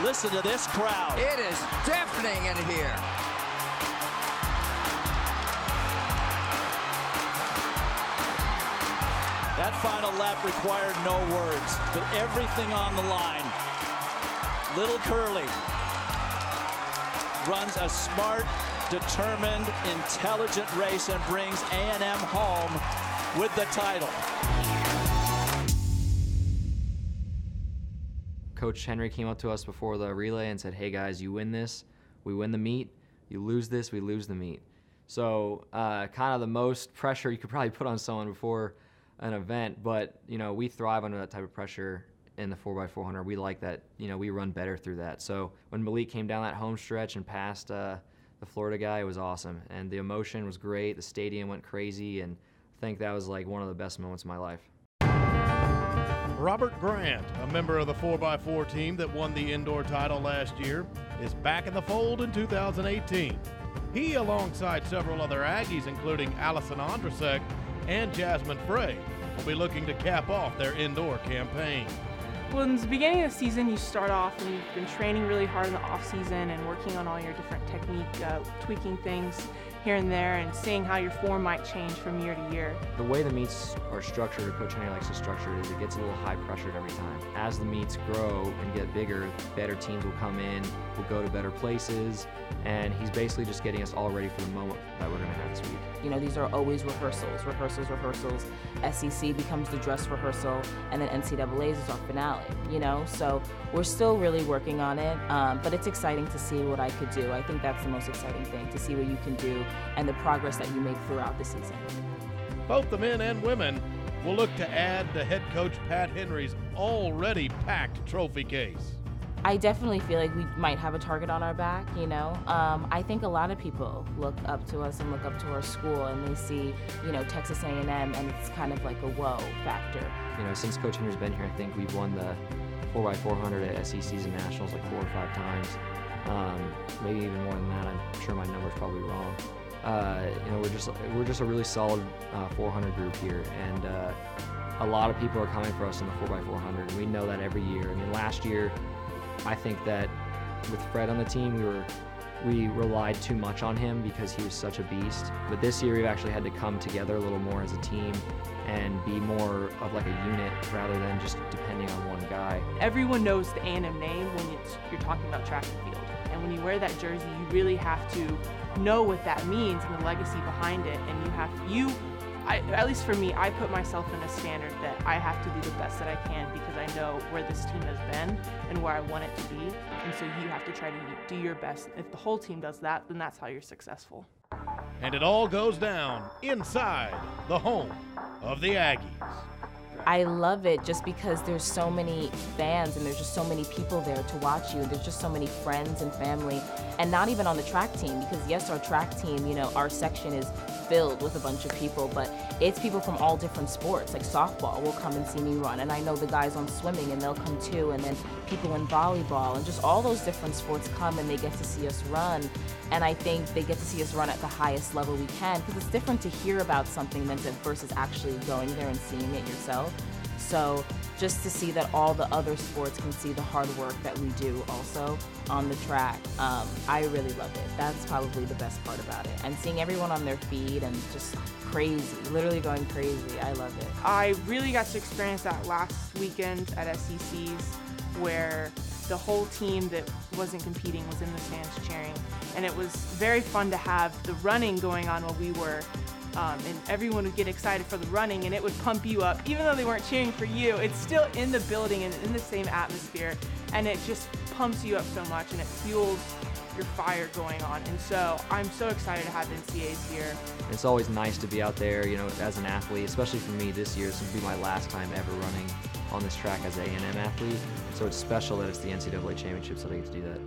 Listen to this crowd. It is deafening in here. That final lap required no words, but everything on the line. Little Curly runs a smart, determined, intelligent race and brings A&M home with the title. Coach Henry came up to us before the relay and said, hey guys, you win this, we win the meet. You lose this, we lose the meet. So kind of the most pressure you could probably put on someone before an event, but you know, we thrive under that type of pressure in the 4x400. We like that, you know, we run better through that. So when Malik came down that home stretch and passed the Florida guy, it was awesome. And the emotion was great. The stadium went crazy, and I think that was like one of the best moments of my life. Robert Grant, a member of the 4x4 team that won the indoor title last year, is back in the fold in 2018. He, alongside several other Aggies, including Allison Ondrasek and Jasmine Frey, will be looking to cap off their indoor campaign. Well, in the beginning of the season, you start off and you've been training really hard in the off season and working on all your different technique, tweaking things here and there, and seeing how your form might change from year to year. The way the meets are structured, or Coach Henry likes to structure it, is it gets a little high pressured every time. As the meets grow and get bigger, better teams will come in, we'll go to better places, and he's basically just getting us all ready for the moment that we're going to have this week. You know, these are always rehearsals. SEC becomes the dress rehearsal, and then NCAA's is our finale, you know? So we're still really working on it, but it's exciting to see what I could do. I think that's the most exciting thing, to see what you can do and the progress that you make throughout the season. Both the men and women will look to add to head coach Pat Henry's already packed trophy case. I definitely feel like we might have a target on our back, you know. I think a lot of people look up to us and look up to our school, and they see, you know, Texas A&M, and it's kind of like a whoa factor. You know, since Coach Henry's been here, I think we've won the 4x400 at SECs and Nationals like 4 or 5 times. Maybe even more than that. I'm sure my number's probably wrong. You know, we're just a really solid 400 group here, and a lot of people are coming for us in the 4x400, and we know that every year. I mean, last year, I think that with Fred on the team, we relied too much on him because he was such a beast. But this year, we've actually had to come together a little more as a team and be more of like a unit rather than just depending on one guy. Everyone knows the A&M name when you're talking about track and field. And when you wear that jersey, you really have to know what that means and the legacy behind it. And at least for me, I put myself in a standard that I have to do the best that I can because I know where this team has been and where I want it to be. And so you have to try to do your best. If the whole team does that, then that's how you're successful. And it all goes down inside the home of the Aggies. I love it just because there's so many fans and there's just so many people there to watch you. There's just so many friends and family, and not even on the track team, because yes, our track team, you know, our section is filled with a bunch of people, but it's people from all different sports. Like softball will come and see me run, and I know the guys on swimming, and they'll come too, and then people in volleyball, and just all those different sports come and they get to see us run. And I think they get to see us run at the highest level we can, because it's different to hear about something versus actually going there and seeing it yourself. So just to see that all the other sports can see the hard work that we do also on the track, I really love it. That's probably the best part about it. And seeing everyone on their feet and just crazy, literally going crazy, I love it. I really got to experience that last weekend at SECs, where the whole team that wasn't competing was in the stands cheering. And it was very fun to have the running going on while we were, and everyone would get excited for the running, and it would pump you up. Even though they weren't cheering for you, it's still in the building and in the same atmosphere, and it just pumps you up so much, and it fuels your fire going on. And so I'm so excited to have NCAAs here. It's always nice to be out there, you know, as an athlete, especially for me this year. This will be my last time ever running on this track as an A&M athlete. So it's special that it's the NCAA championships that I get to do that.